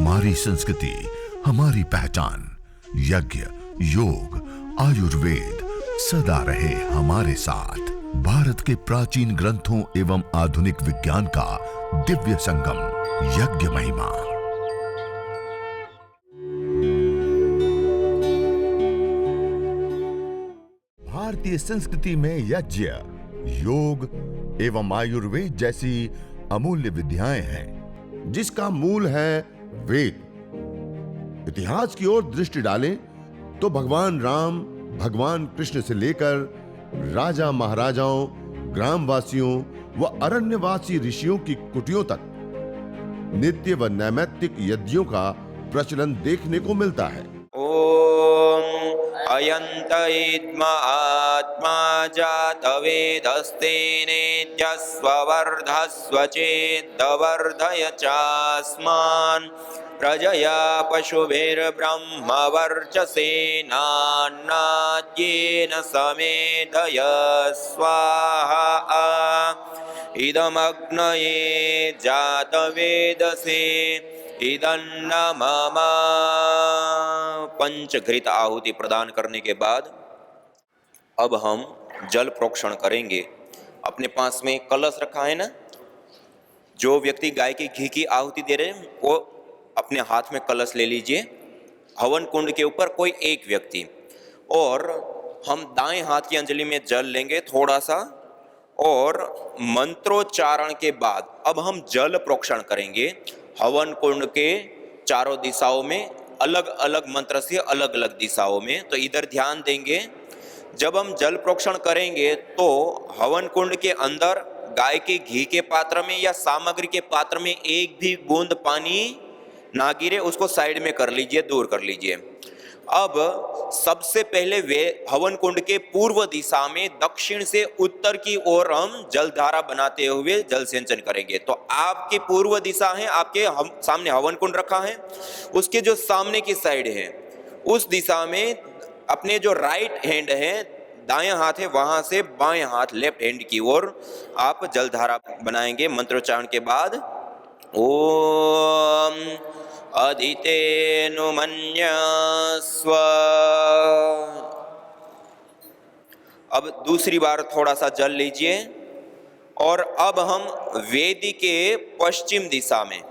हमारी संस्कृति, हमारी पहचान। यज्ञ, योग, आयुर्वेद सदा रहे हमारे साथ। भारत के प्राचीन ग्रंथों एवं आधुनिक विज्ञान का दिव्य संगम, यज्ञ महिमा। भारतीय संस्कृति में यज्ञ, योग एवं आयुर्वेद जैसी अमूल्य विद्याएं हैं, जिसका मूल है वेद। इतिहास की ओर दृष्टि डालें तो भगवान राम, भगवान कृष्ण से लेकर राजा महाराजाओं, ग्रामवासियों व अरण्यवासी ऋषियों की कुटियों तक नित्य व नैमित्तिक यज्ञों का प्रचलन देखने को मिलता है। ओम अयंत इद्म आत्मा जातवेदस्तेनेत्य स्ववर्धस्व चेद्वर्धय चास्मान् प्रजया पशुभिर्ब्रह्मवर्चसेनान्नाद्येन समेधय स्वाहा इदमग्नये जातवेदसे इदन्न मम। पंचघृत आहुति प्रदान करने के बाद अब हम जल प्रोक्षण करेंगे। अपने पास में कलश रखा है ना, जो व्यक्ति गाय के घी की आहुति दे रहे हैं वो अपने हाथ में कलश ले लीजिए। हवन कुंड के ऊपर कोई एक व्यक्ति, और हम दाएं हाथ की अंजलि में जल लेंगे थोड़ा सा, और मंत्रोच्चारण के बाद अब हम जल प्रोक्षण करेंगे। हवन कुंड के चारों दिशाओं में अलग अलग मंत्र से अलग अलग दिशाओं में, तो इधर ध्यान देंगे। जब हम जल प्रोक्षण करेंगे तो हवन कुंड के अंदर गाय के घी के पात्र में या सामग्री के पात्र में एक भी बूंद पानी ना गिरे, उसको साइड में कर लीजिए, दूर कर लीजिए। अब सबसे पहले वे हवन कुंड के पूर्व दिशा में दक्षिण से उत्तर की ओर हम जलधारा बनाते हुए जल सिंचन करेंगे। तो आपकी पूर्व दिशा है, आपके सामने हवन कुंड रखा है, उसके जो सामने की साइड है उस दिशा में अपने जो राइट हैंड है, दायां हाथ है, वहां से बाएं हाथ लेफ्ट हैंड की ओर आप जलधारा बनाएंगे मंत्रोच्चारण के बाद। ओम अदितेनुमन्यस्व। अब दूसरी बार थोड़ा सा जल लीजिए, और अब हम वेदी के पश्चिम दिशा में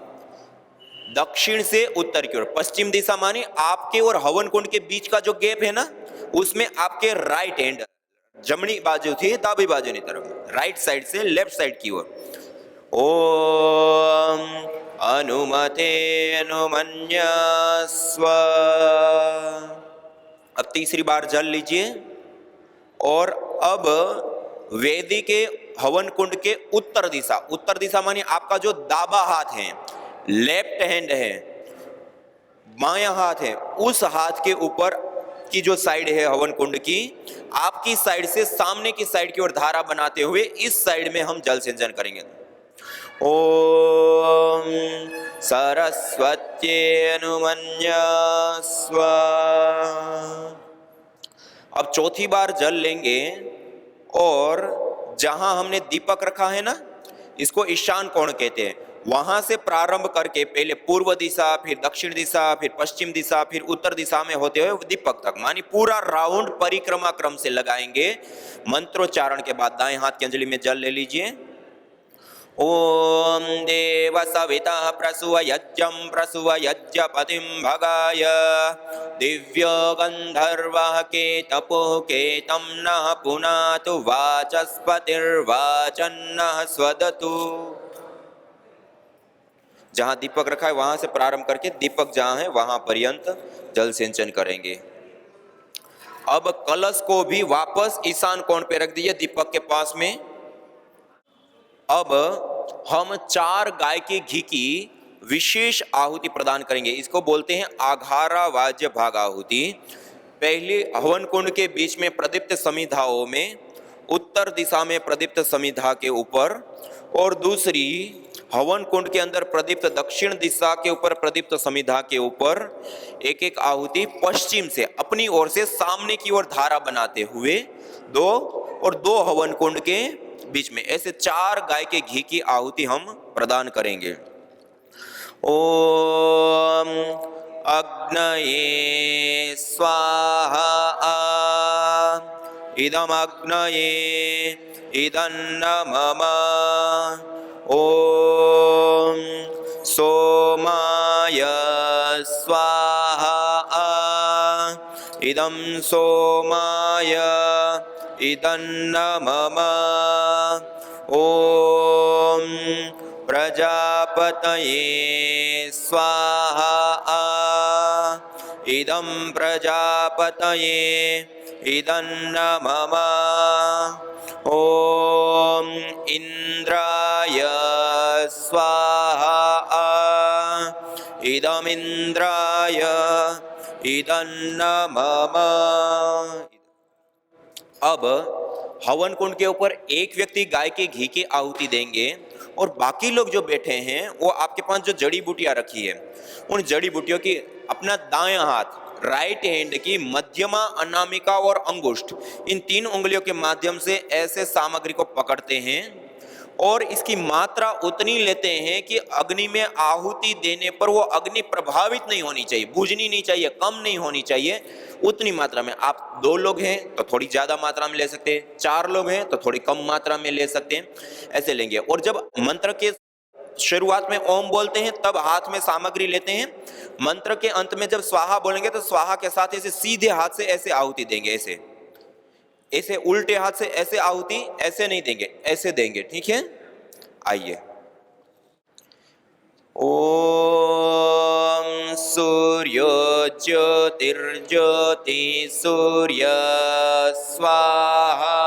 दक्षिण से उत्तर की ओर, पश्चिम दिशा माने आपके और हवन कुंड के बीच का जो गैप है ना, उसमें आपके राइट हैंड, जमनी बाजू थी दाबी बाजू की तरफ, राइट साइड से लेफ्ट साइड की ओर। ओम अनुमते अनुमन्यस्व। अब तीसरी बार जल लीजिए, और अब वेदी के हवन कुंड के उत्तर दिशा, उत्तर दिशा माने आपका जो दाबा हाथ है, लेफ्ट हैंड है, बायां हाथ है, उस हाथ के ऊपर की जो साइड है हवन कुंड की, आपकी साइड से सामने की साइड की ओर धारा बनाते हुए इस साइड में हम जल सिंचन करेंगे। ओम सरस्वत्यनुमन्यस्व। अब चौथी बार जल लेंगे, और जहां हमने दीपक रखा है ना, इसको ईशान कोण कहते हैं, वहां से प्रारंभ करके पहले पूर्व दिशा, फिर दक्षिण दिशा, फिर पश्चिम दिशा, फिर उत्तर दिशा में होते हुए दीपक तक, मानी पूरा राउंड परिक्रमा क्रम से लगाएंगे। मंत्रोच्चारण के बाद दाएं हाथ की अंजलि में जल ले लीजिए। ओम देव सविता प्रसुव यज्ञं प्रसुव यज्ञपतिं भगाय दिव्य गंधर्वः के तपोः के तं नः पुनातु वाचस्पतिर्वाचन्नः स्वदतु। जहां दीपक रखा है वहां से प्रारंभ करके दीपक जहां है वहां पर्यंत जल सिंचन करेंगे। अब कलश को भी वापस ईशान कोण पे रख दीजिए दीपक के पास में। अब हम 4 गाय के घी की विशेष आहुति प्रदान करेंगे। इसको बोलते हैं आघारा वाज्य भाग आहुति। पहले हवन कुंड के बीच में प्रदीप्त समिधाओं में उत्तर दिशा में प्रदीप्त समिधा के ऊपर, और दूसरी हवन कुंड के अंदर प्रदीप्त दक्षिण दिशा के ऊपर प्रदीप्त समिधा के ऊपर एक एक आहुति पश्चिम से अपनी ओर से सामने की ओर धारा बनाते हुए 2 हवन कुंड के बीच में ऐसे 4 गाय के घी की आहुति हम प्रदान करेंगे। ओम इदमग्नये स्वाहा इदमग्नये इदन्नमम ॐ सोमाय स्वाहा इदं सोमाय इदन्नमम ॐ प्रजापतये स्वाहा इदं प्रजापतये इदन्नमम ॐ इन्द्राय स्वाहा इदमिन्द्राय इदन्नमम। अब हवन कुंड के ऊपर एक व्यक्ति गाय के घी की आहुति देंगे और बाकी लोग जो बैठे हैं वो आपके पास जो जड़ी बूटियां रखी है उन जड़ी बूटियों की अपना दायां हाथ राइट हैंड की मध्यमा, अनामिका और अंगुष्ठ इन 3 उंगलियों के माध्यम से ऐसे सामग्री को पकड़ते हैं और इसकी मात्रा उतनी लेते हैं कि अग्नि में आहुति देने पर वो अग्नि प्रभावित नहीं होनी चाहिए, बुझनी नहीं चाहिए, कम नहीं होनी चाहिए, उतनी मात्रा में। आप 2 लोग हैं तो थोड़ी ज्यादा मात्रा में ले सकते हैं, 4 लोग हैं तो थोड़ी कम मात्रा में ले सकते हैं, ऐसे लेंगे। और जब मंत्र के शुरुआत में ओम बोलते हैं तब हाथ में सामग्री लेते हैं, मंत्र के अंत में जब स्वाहा बोलेंगे तो स्वाहा के साथ ऐसे सीधे हाथ से ऐसे आहुति देंगे, ऐसे ऐसे उल्टे हाथ से ऐसे आहुति ऐसे नहीं देंगे, ऐसे देंगे, ठीक है। आइए, ओम सूर्यो ज्योतिर्ज्योति सूर्य स्वाहा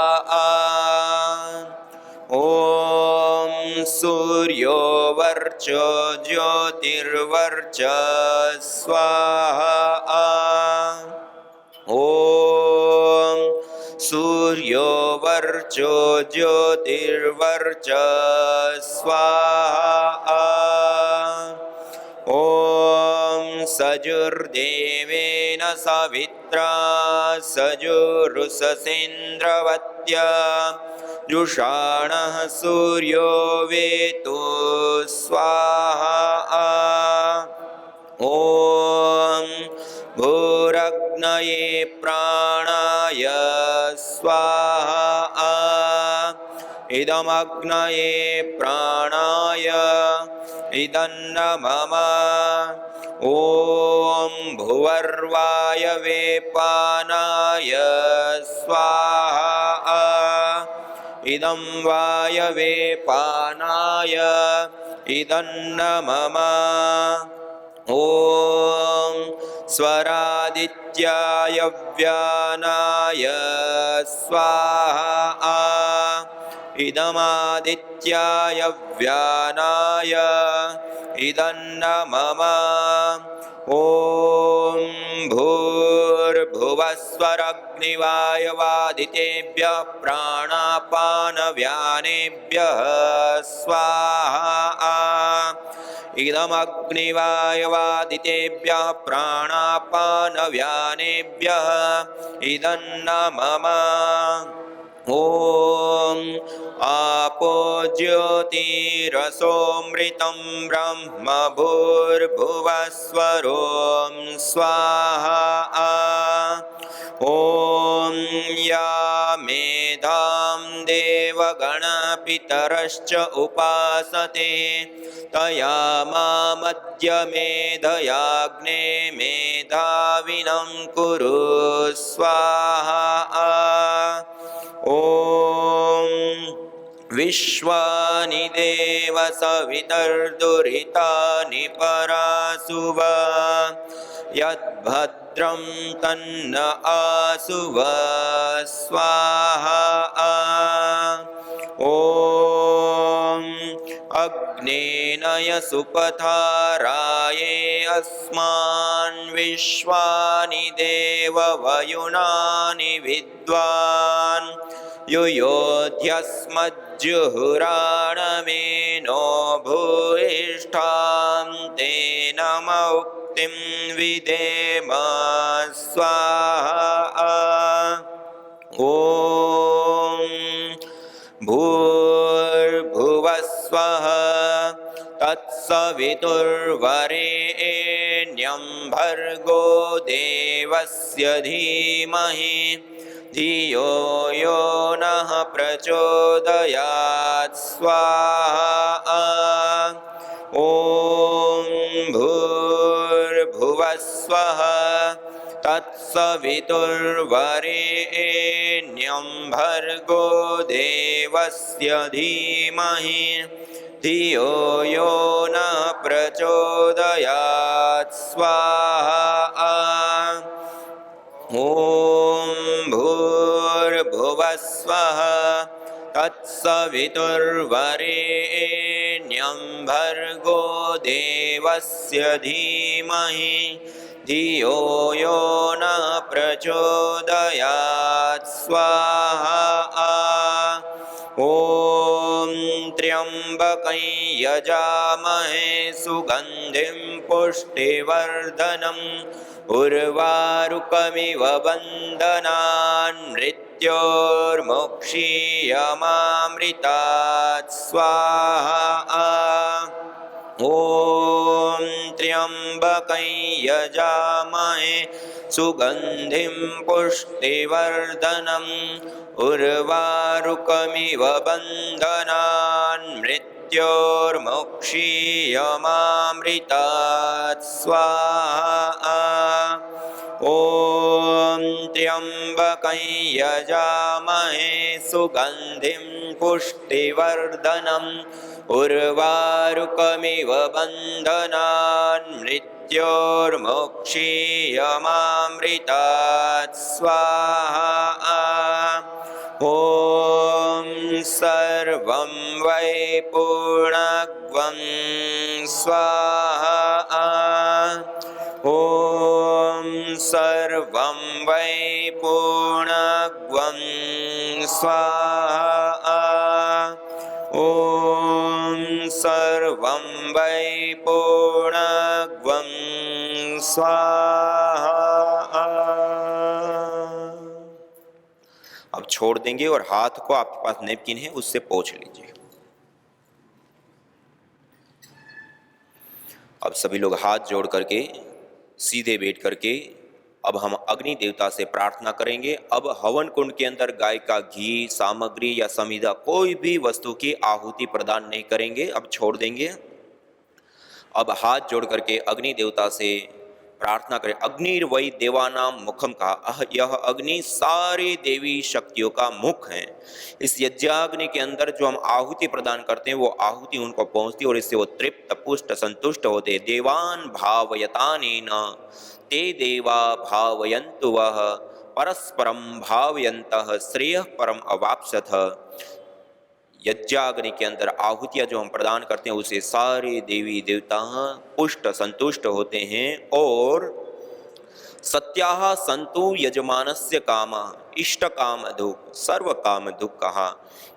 ओम सूर्यो वर्चो ज्योतिर्वर्च स्वाहा ओम सूर्यो वर्चो ज्योतिर्वर्च स्वाहा ओम सजुर्देवेन सवित्रा सजुरुषसेन्द्रवत्या जुषाणः सूर्यो वेतो स्वाहा ओम भूरग्नये प्राणाय स्वाहा इदमग्नये प्राणाय इदन्नमम ॐ भुवर्वायवे पानाय स्वाहा इदं वायवे पानाय इदन्नमम ॐ स्वरादित्याय व्यानाय स्वाहा इदमादित्याय व्यानाय इदन्नमम ॐ भूर्भुवस्वरग्निवायवादितेभ्यः प्राणापानव्यानेभ्यः स्वाहा इदमग्निवायवादितेभ्यः प्राणापानव्यानेभ्यः इदन्नमम ॐ आपो ज्योतिरसोऽमृतं ब्रह्म भूर्भुवस्वरों स्वाहा ॐ या मेधां देवगणपितरश्च उपासते तया मामद्य मेधयाग्ने मेधाविनं कुरु स्वाहा ॐ विश्वानि देव सवितर्दुरितानि परासुव यद्भद्रं तन्न आसुव स्वाहा ॐ अग्नेनय सुपथाराये अस्मान् विश्वानि देव वयुनानि विद्वान् युयोध्यस्मज्जुहुराणमेनो भूयिष्ठां तेन मुक्तिं विदेम स्वाहा ॐ भूर्भुवस्वः तत्सवितुर्वरेण्यं भर्गो देवस्य धीमहि धियो यो नः प्रचोदयात् स्वाहा। ॐ भूर्भुवः स्वः तत्सवितुर्वरेण्यं भर्गो देवस्य धीमहि धियो यो नः प्रचोदयात् स्वाहा। ॐ भूर्भुवः स्वः तत्सवितुर्वरेण्यं भर्गो देवस्य धीमहि धियो यो नः प्रचोदयात् स्वाहा। ॐ त्र्यम्बकं यजामहे सुगन्धिं पुष्टिवर्धनम् उर्वारुकमिव बन्धनान् मृत्योर्मुक्षीयमामृतात् स्वाहा। ॐ त्र्यम्बकं यजामहे सुगन्धिं पुष्टिवर्धनम् उर्वारुकमिव बन्धनान् मृत्योर्मुक्षीयमामृतात् स्वाहा। ॐ त्र्यम्बकं यजामहे सुगन्धिं पुष्टिवर्धनम् उर्वारुकमिव बन्धनान् मृत्योर्मुक्षीयमामृतात् स्वाहा। ॐ सर्वं वै पूर्णत्वं स्वाहा। ॐ सर्वं वै पूर्णत्वं स्वाहा। ॐ सर्वं वै पूर्णत्वं स्वाहा। अब छोड़ देंगे और हाथ को, आपके पास नैपकिन है उससे पोंछ लीजिए। अब सभी लोग हाथ जोड़ करके सीधे बैठ करके अब हम अग्नि देवता से प्रार्थना करेंगे। अब हवन कुंड के अंदर गाय का घी, सामग्री या समिधा कोई भी वस्तु की आहुति प्रदान नहीं करेंगे, अब छोड़ देंगे। अब हाथ जोड़ करके अग्नि देवता से प्रार्थना करें। अग्निर्वै देवानां मुखम कहा, यह अग्नि सारी देवी शक्तियों का मुख है। इस यज्ञाग्नि के अंदर जो हम आहुति प्रदान करते हैं वो आहुति उनको पहुंचती है और इससे वो तृप्त पुष्ट संतुष्ट होते। देवान भावयतानेन ते देवा भावयन्तु वः परस्परम भावयन्तः श्रेयः परम अवाप्स्यथ। यज्ञाग्नि के अंदर आहुतियां जो हम प्रदान करते हैं उसे सारे देवी देवता पुष्ट संतुष्ट होते हैं। और सत्याः संतु यजमानस्य कामा इष्ट काम दुख सर्व काम दुख कहा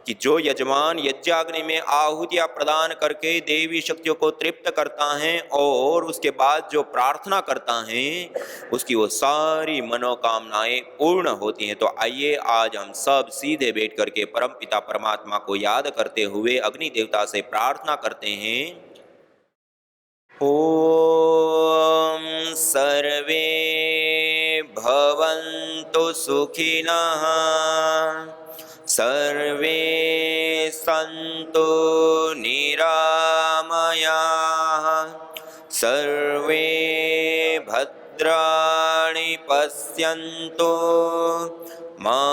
कि जो यजमान यज्ञाग्नि में आहुतियां प्रदान करके देवी शक्तियों को तृप्त करता है और उसके बाद जो प्रार्थना करता है उसकी वो सारी मनोकामनाएं पूर्ण होती हैं। तो आइए आज हम सब सीधे बैठ करके परम पिता परमात्मा को याद करते हुए अग्नि देवता से प्रार्थना करते हैं। ओम सर्वे भवन्तु सुखिनः सर्वे सन्तु निरामयाः सर्वे भद्राणि पश्यन्तु मा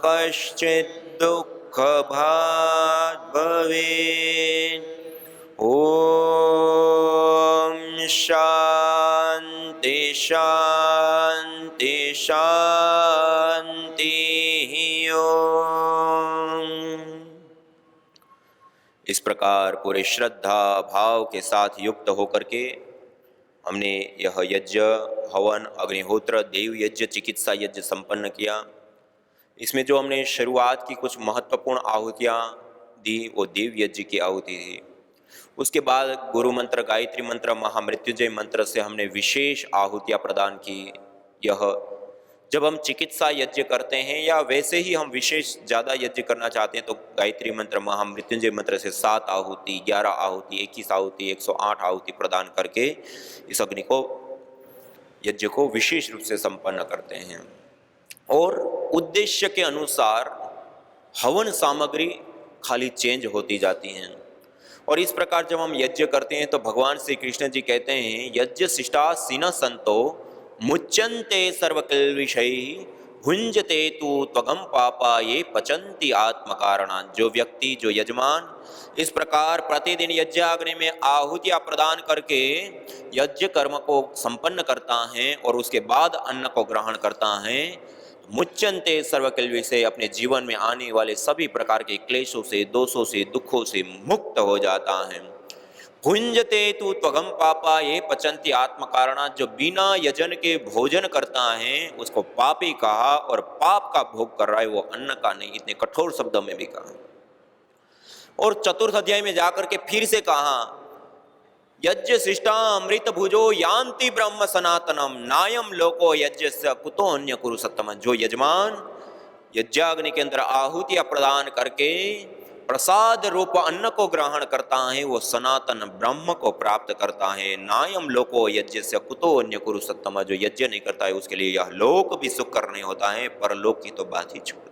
कश्चित् दुःखभाग् भवेत्। ओम शांति शांति शांति ओम। इस प्रकार पूरे श्रद्धा भाव के साथ युक्त होकर के हमने यह यज्ञ हवन अग्निहोत्र देव यज्ञ चिकित्सा यज्ञ संपन्न किया। इसमें जो हमने शुरुआत की कुछ महत्वपूर्ण आहुतियाँ दी वो देव यज्ञ की आहुति थी। उसके बाद गुरु मंत्र गायत्री मंत्र महामृत्युंजय मंत्र से हमने विशेष आहुतियाँ प्रदान की। यह जब हम चिकित्सा यज्ञ करते हैं या वैसे ही हम विशेष ज़्यादा यज्ञ करना चाहते हैं तो गायत्री मंत्र महामृत्युंजय मंत्र से 7 आहुति 11 आहुति 21 आहुति 108 आहुति प्रदान करके इस अग्नि को यज्ञ को विशेष रूप से संपन्न करते हैं। और उद्देश्य के अनुसार हवन सामग्री खाली चेंज होती जाती हैं। और इस प्रकार जब हम यज्ञ करते हैं तो भगवान श्री कृष्ण जी कहते हैं, यज्ञ शिष्टा सीन संतो मुच्यन्ते सर्वकिल विषय भुंजते तु त्वगम पापा ये पचंती आत्म कारणा। जो व्यक्ति, जो यजमान इस प्रकार प्रतिदिन यज्ञ अग्नि में आहुतियां प्रदान करके यज्ञ कर्म को संपन्न करता है और उसके बाद अन्न को ग्रहण करता है, मुच्यन्ते सर्वकिल विषय, अपने जीवन में आने वाले सभी प्रकार के क्लेशों से, दोषों से, दुखों से मुक्त हो जाता है। भुंजते तु त्वगम पापा ये पचंती आत्म कारणा। जो बिना यजन के भोजन करता है उसको पापी कहा, और पाप का भोग कर रहा है, वो अन्न का नहीं। इतने कठोर शब्दों में भी कहा। और चतुर्थ अध्याय में जाकर के फिर से कहा, यज्ञ शिष्टा अमृत भुजो यान्ति ब्रह्म सनातनम नायम लोको यज्ञ से कुतो अन्य कुरु सत्तम। जो यजमान यज्ञाग्नि के अंदर आहुतियां प्रदान करके प्रसाद रूप अन्न को ग्रहण करता है, वो सनातन ब्रह्म को प्राप्त करता है। नायम लोको यज्ञ से कुतो अन्य कुरु सत्तम। जो यज्ञ नहीं करता है उसके लिए यह लोक भी सुख करने होता है, परलोक की तो बात ही छोड़।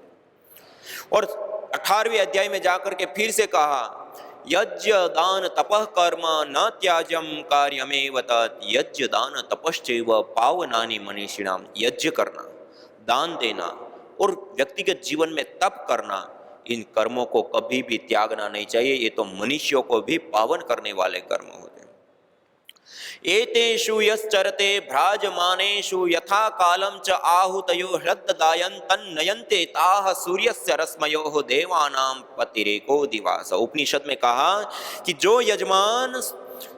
और 18वें अध्याय में जाकर के फिर से कहा, यज्ञ दान तपः कर्म न त्याज्यम कार्यमेव तत् यज्ञ दान तपश्चैव पावनानि मनीषिणाम। यज्ञ करना, दान देना और व्यक्तिगत जीवन में तप करना, इन कर्मों को कभी भी त्यागना नहीं चाहिए। ये तो मनुष्यों को भी पावन करने वाले कर्म होते हैं। एतेषु यश्चरते भ्राजमानेषु यथा कालम च आहुतयो ह्रद्दायन् तन्नयन्ते ताः सूर्यस्य रश्मयोः देवानां पतिरेको दिवास। उपनिषद में कहा कि जो यजमान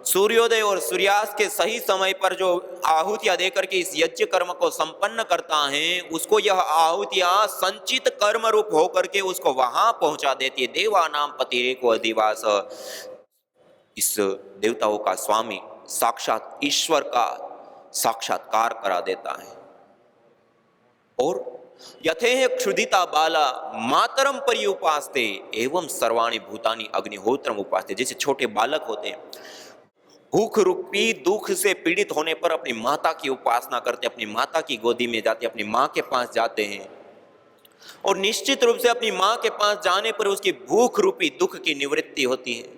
सूर्योदय और सूर्यास्त के सही समय पर जो आहुतियां देकर के इस यज्ञ कर्म को संपन्न करता है, उसको यह आहुतियां संचित कर्म रूप होकर के उसको वहां पहुंचा देती है। देवानां पतिरेको अधिवास। इस देवताओं का स्वामी साक्षात ईश्वर का साक्षात्कार करा देता है। और यथेह क्षुधिता बाला मातरम पर्युपास्ते एवं सर्वाणि भूतानि अग्निहोत्रम उपास्ते। जैसे छोटे बालक होते हैं, भूख रूपी दुख से पीड़ित होने पर अपनी माता की उपासना करते, अपनी माता की गोदी में जाते, अपनी माँ के पास जाते हैं, और निश्चित रूप से अपनी माँ के पास जाने पर उसकी भूख रूपी दुख की निवृत्ति होती है।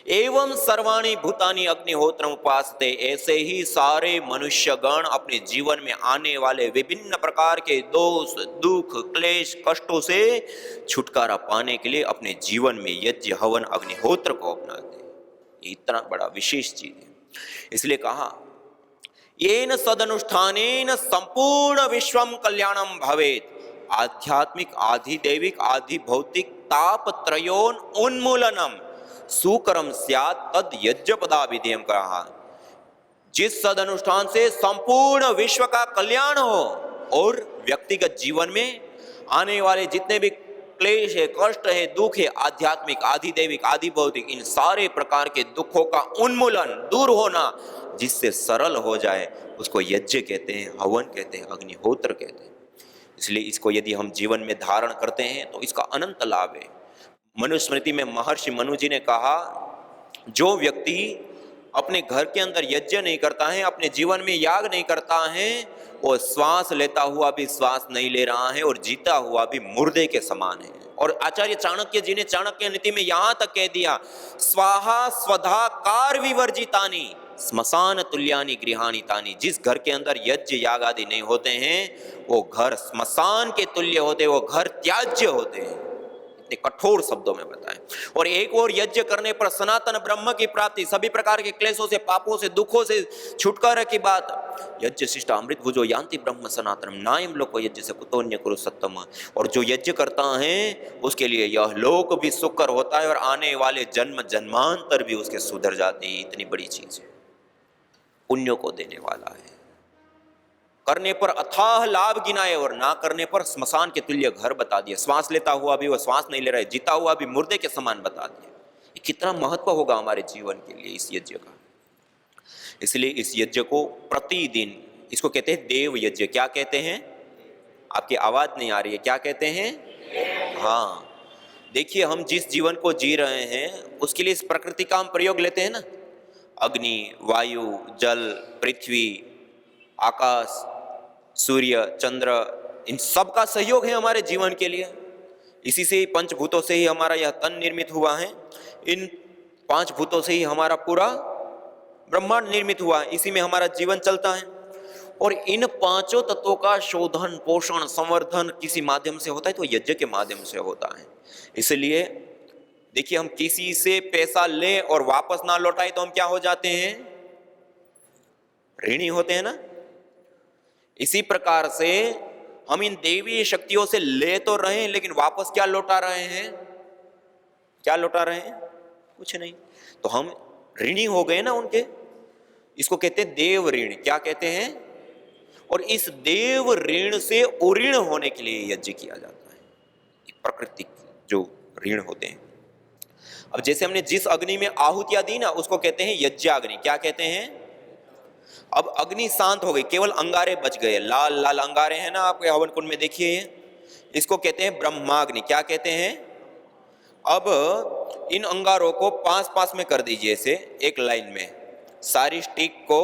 एवं सर्वाणि भूतानि अग्निहोत्रम उपासते। ऐसे ही सारे मनुष्यगण अपने जीवन में आने वाले विभिन्न प्रकार के दोष, दुख, क्लेश, कष्टों से छुटकारा पाने के लिए अपने जीवन में यज्ञ, हवन, अग्निहोत्र को अपनाते हैं। इतना बड़ा विशेष चीज है। इसलिए कहा, येन सदनुष्ठानेन संपूर्ण विश्वम कल्याणम भवेत्। आध्यात्मिक, आधि दैविक, आधि भौतिक ताप त्रयोन उन्मूलनम सुकरम स्यात् तद यज्ञ पदाभिधेयम कहा। जिस सदनुष्ठान से संपूर्ण विश्व का कल्याण हो और व्यक्तिगत जीवन में आने वाले जितने भी क्लेश है, कष्ट है, दुख है, आध्यात्मिक, आधि दैविक, आधि भौतिक, इन सारे प्रकार के दुखों का उन्मूलन, दूर होना, जिससे सरल हो जाए, उसको यज्ञ कहते हैं, हवन कहते हैं, अग्निहोत्र कहते हैं। इसलिए इसको यदि हम जीवन में धारण करते हैं तो इसका अनंत लाभ है। मनुस्मृति में महर्षि मनु जी ने कहा, जो व्यक्ति अपने घर के अंदर यज्ञ नहीं करता है, अपने जीवन में याग नहीं करता है, वो श्वास लेता हुआ भी श्वास नहीं ले रहा है और जीता हुआ भी मुर्दे के समान है। और आचार्य चाणक्य जी ने चाणक्य नीति में यहां तक कह दिया, स्वाहा स्वधा कार विवर्जितानि स्मशान तुल्यानि गृहाणि तानि। जिस घर के अंदर यज्ञ याग आदि नहीं होते हैं वो घर स्मशान के तुल्य होते, वो घर त्याज्य होते हैं। कठोर शब्दों में बताएं। और एक और यज्ञ करने पर सनातन ब्रह्म की प्राप्ति, सभी प्रकार के क्लेशों से, पापों से, दुखों से छुटकारा की बात। यज्ञ शिष्टा अमृत भुजो यान्ति ब्रह्म सनातनम नायम लोको यज्ञ से कुतोन्य कुरु सत्तम। और जो यज्ञ करता है उसके लिए यह लोक भी सुकर होता है और आने वाले जन्म जन्मांतर भी उसके सुधर जाते हैं। इतनी बड़ी चीज है, पुण्यों को देने वाला है। करने पर अथाह लाभ गिनाए और ना करने पर स्मशान के तुल्य घर बता दिया। श्वास लेता हुआ भी वो श्वास नहीं ले रहा है, जीता हुआ भी मुर्दे के समान बता दिया। ये कितना महत्व होगा हमारे जीवन के लिए इस यज्ञ का। इसलिए इस यज्ञ को प्रतिदिन, इसको कहते हैं देव यज्ञ। क्या कहते हैं? आपकी आवाज नहीं आ रही है, क्या कहते हैं? हाँ, देखिए हम जिस जीवन को जी रहे हैं उसके लिए इस प्रकृति का हम प्रयोग लेते हैं ना, अग्नि, वायु, जल, पृथ्वी, आकाश, सूर्य, चंद्र, इन सब का सहयोग है हमारे जीवन के लिए। इसी से ही पंचभूतों से ही हमारा यह तन निर्मित हुआ है। इन 5 भूतों से ही हमारा पूरा ब्रह्मांड निर्मित हुआ है। इसी में हमारा जीवन चलता है। और इन 5 तत्वों का शोधन, पोषण, संवर्धन किसी माध्यम से होता है तो यज्ञ के माध्यम से होता है। इसलिए देखिए, हम किसी से पैसा ले और वापस ना लौटाए तो हम क्या हो जाते हैं? ऋणी होते हैं ना। इसी प्रकार से हम इन देवी शक्तियों से ले तो रहे हैं, लेकिन वापस क्या लौटा रहे हैं? क्या लौटा रहे हैं? कुछ नहीं। तो हम ऋणी हो गए ना उनके। इसको कहते हैं देव ऋण। क्या कहते हैं? और इस देव ऋण से उऋण होने के लिए यज्ञ किया जाता है। प्रकृति जो ऋण होते हैं। अब जैसे हमने जिस अग्नि में आहुतियां दी ना, उसको कहते हैं यज्ञाग्नि। क्या कहते हैं? अब अग्नि शांत हो गई, केवल अंगारे बच गए। लाल लाल अंगारे हैं ना आपके हवन कुंड में, देखिए। इसको कहते हैं ब्रह्माग्नि। क्या कहते हैं? अब इन अंगारों को 5-5 में कर दीजिए, ऐसे एक लाइन में। सारी स्टिक को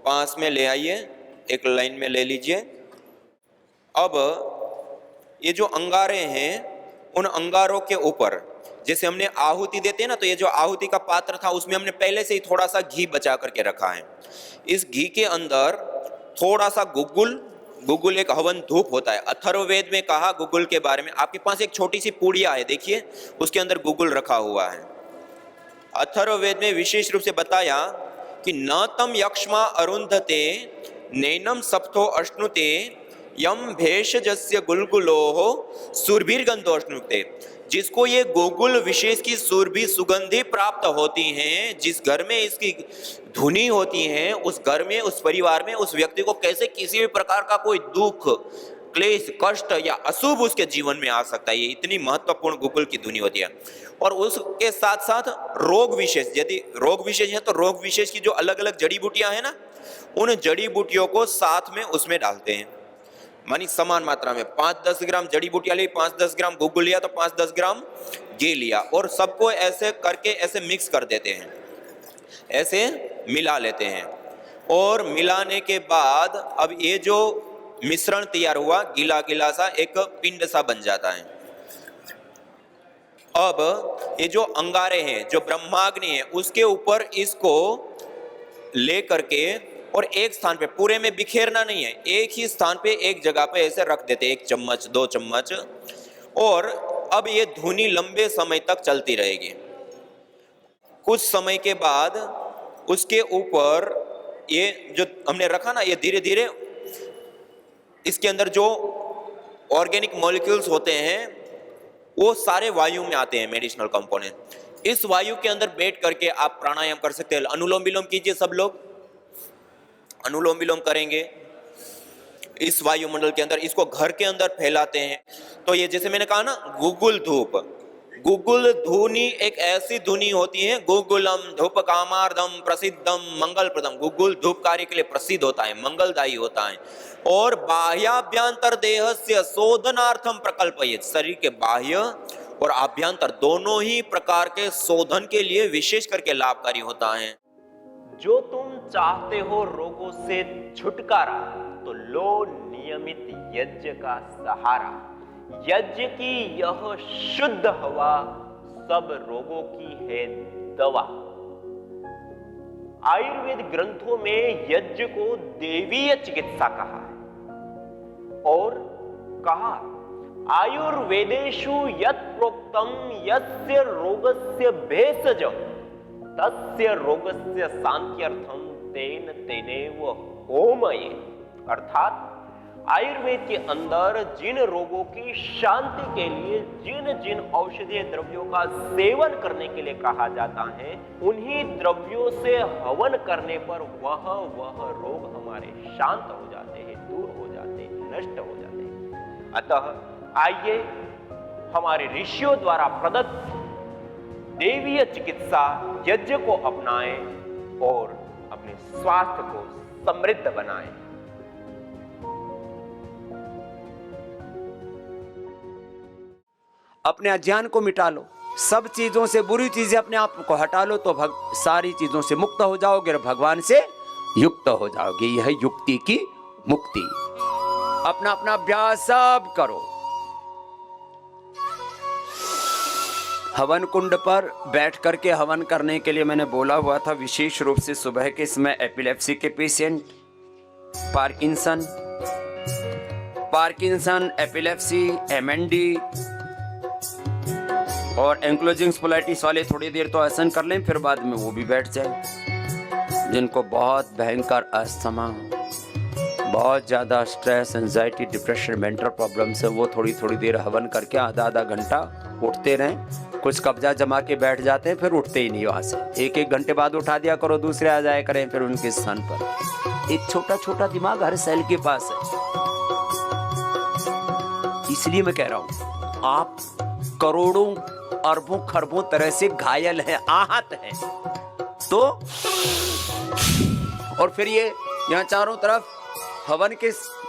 5 में ले आइए, एक लाइन में ले लीजिए। अब ये जो अंगारे हैं, उन अंगारों के ऊपर जैसे हमने आहुति देते हैं ना, तो ये जो आहुति का पात्र था उसमें हमने पहले से ही थोड़ा सा घी बचा करके रखा है। इस घी के अंदर थोड़ा सा गुगुल एक हवन धूप होता है। अथर्ववेद में कहा गुगुल के बारे में। आपके पास एक छोटी सी पूड़िया है, देखिए, उसके अंदर गुगुल रखा हुआ है। अथर्ववेद में विशेष रूप से बताया कि न तम यक्ष्मा अरुंधते नैनम सप्तो अश्नुते यम भेषजस्य गुलगुलोः सुरभिर्गंधोष्णुते। जिसको ये गोकुल विशेष की सुरभि सुगंधि प्राप्त होती हैं, जिस घर में इसकी धुनी होती है, उस घर में, उस परिवार में, उस व्यक्ति को कैसे किसी भी प्रकार का कोई दुख, क्लेश, कष्ट या अशुभ उसके जीवन में आ सकता है। ये इतनी महत्वपूर्ण गुगुल की धुनी होती है। और उसके साथ साथ रोग विशेष, यदि रोग विशेष है तो रोग विशेष की जो अलग अलग जड़ी बूटियां हैं ना, उन जड़ी बूटियों को साथ में उसमें डालते हैं। मानी समान मात्रा में 5-10 ग्राम जड़ी बूटियां ली, 5-10 ग्राम गुगुल लिया, तो 5-10 ग्राम घी लिया, और सबको ऐसे करके ऐसे मिक्स कर देते हैं, ऐसे मिला लेते हैं। और मिलाने के बाद अब ये जो मिश्रण तैयार हुआ, गीला गीला सा एक पिंड सा बन जाता है। अब ये जो अंगारे हैं, जो ब्रह्माग्नि है, उसके ऊपर इसको ले करके और एक स्थान पे, पूरे में बिखेरना नहीं है, एक ही स्थान पे एक जगह पे ऐसे रख देते, 1 चम्मच 2 चम्मच। और अब ये धुनी लंबे समय तक चलती रहेगी। कुछ समय के बाद उसके ऊपर ये जो हमने रखा ना, ये धीरे धीरे इसके अंदर जो ऑर्गेनिक मॉलिक्यूल्स होते हैं वो सारे वायु में आते हैं, मेडिसिनल कंपोनेंट। इस वायु के अंदर बैठ करके आप प्राणायाम कर सकते हैं। अनुलोम विलोम कीजिए, सब लोग अनुलोम विलोम करेंगे इस वायुमंडल के अंदर, इसको घर के अंदर फैलाते हैं। तो ये जैसे मैंने कहा ना, गुगुल धूप, गुगुल धुनी एक ऐसी धुनी होती है, गुगुलम धूप कामार्दम प्रसिद्धम मंगल प्रदम। गुगुल धूप कार्य के लिए प्रसिद्ध होता है, मंगलदायी होता है। और बाह्याभ्यंतर देहस्य शोधनार्थम प्रकल्पयेत्। शरीर के बाह्य और आभ्यंतर दोनों ही प्रकार के शोधन के लिए विशेष करके लाभकारी होता है। जो तुम चाहते हो रोगों से छुटकारा, तो लो नियमित यज्ञ का सहारा। यज्ञ की यह शुद्ध हवा सब रोगों की है दवा। आयुर्वेद ग्रंथों में यज्ञ को देवीय चिकित्सा कहा है, और कहा आयुर्वेदेषु यत् प्रोक्तम यस्य रोगस्य भेषजम तस्य रोगस्य शांत्यर्थम तेन तेनेव होमये। अर्थात आयुर्वेद के अंदर जिन रोगों की शांति के लिए जिन जिन औषधीय द्रव्यों का सेवन करने के लिए कहा जाता है, उन्हीं द्रव्यों से हवन करने पर वह रोग हमारे शांत हो जाते हैं, दूर हो जाते हैं, नष्ट हो जाते हैं। अतः आइए हमारे ऋषियों द्वारा प्रदत्त देवीय चिकित्सा यज्ञ को अपनाएं और अपने स्वास्थ्य को समृद्ध बनाएं। अपने अज्ञान को मिटा लो, सब चीजों से बुरी चीजें अपने आप को हटा लो, तो सारी चीजों से मुक्त हो जाओगे और भगवान से युक्त हो जाओगे। यह युक्ति की मुक्ति। अपना अपना अभ्यास सब करो। हवन कुंड पर बैठ करके हवन करने के लिए मैंने बोला हुआ था, विशेष रूप से सुबह के समय एपिलेप्सी के पेशेंट, पार्किंसन, एपिलेप्सी, एमएनडी और एंक्लोजिंग स्पोलाइटिस वाले थोड़ी देर तो आसन कर लें, फिर बाद में वो भी बैठ जाए। जिनको बहुत भयंकर अस्थमा, बहुत ज़्यादा stress, anxiety, depression, mental problems है, वो थोड़ी थोड़ी देर हवन करके आधा घंटा उठते रहें। कुछ कब्जा जमा के बैठ जाते हैं, फिर उठते ही नहीं वहाँ से। एक घंटे बाद उठा दिया करो, दूसरे आ जाया करें फिर उनके स्थान पर। एक छोटा छोटा दिमाग हर सेल के पास है। इसलिए मैं कह रहा हूं, आप करोड़ों अरबों खरबों तरह से घायल हैं, आहत हैं, तो और फिर ये यहाँ चारों तरफ हवन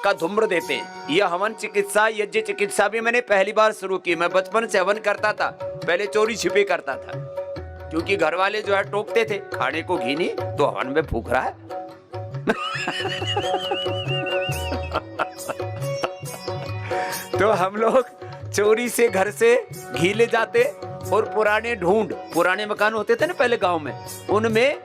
का धूम्र देते हैं। यह हवन चिकित्सा, यज्ञ चिकित्सा भी मैंने पहली बार शुरू की। मैं बचपन से हवन करता था, पहले चोरी छिपे करता था, क्योंकि घर वाले जो है टोकते थे, खाने को घी नहीं तो हवन में फूक रहा है। तो हम लोग चोरी से घर से घी ले जाते और पुराने मकान होते थे ना पहले गांव में, उनमें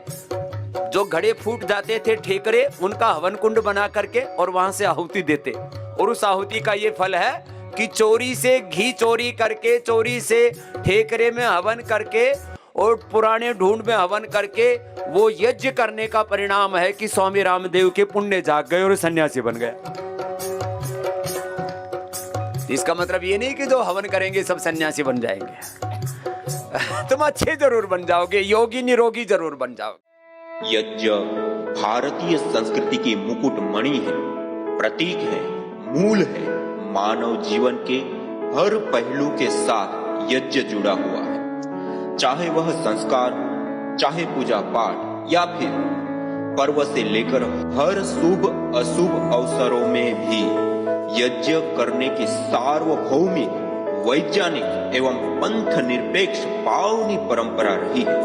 जो घड़े फूट जाते थे ठेकरे, उनका हवन कुंड बना करके और वहां से आहुति देते। और उस आहुति का ये फल है कि चोरी से घी चोरी करके, चोरी से ठेकरे में हवन करके और पुराने ढूंढ में हवन करके वो यज्ञ करने का परिणाम है कि स्वामी रामदेव के पुण्य जाग गए और सन्यासी बन गए। इसका मतलब ये नहीं कि जो हवन करेंगे सब सन्यासी बन जाएंगे। तुम अच्छे जरूर बन जाओगे, योगी निरोगी जरूर बन जाओगे। यज्ञ भारतीय संस्कृति की मुकुट मणि है, प्रतीक है, मूल है। मानव जीवन के हर पहलू के साथ यज्ञ जुड़ा हुआ है, चाहे वह संस्कार, चाहे पूजा पाठ या फिर पर्व से लेकर हर शुभ अशुभ अवसरों में भी यज्ञ करने की सार्वभौमिक, वैज्ञानिक एवं पंथ निरपेक्ष पावनी परंपरा रही है।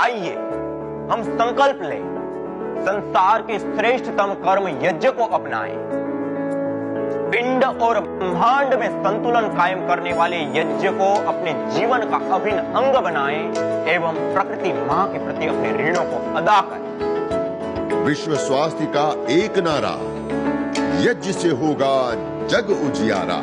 आइए हम संकल्प लें, संसार के श्रेष्ठतम कर्म यज्ञ को अपनाएं। पिंड और ब्रह्मांड में संतुलन कायम करने वाले यज्ञ को अपने जीवन का अभिन्न अंग बनाएं एवं प्रकृति मां के प्रति अपने ऋणों को अदा करें। विश्व स्वास्थ्य का एक नारा, यज्ञ से होगा जग उजियारा।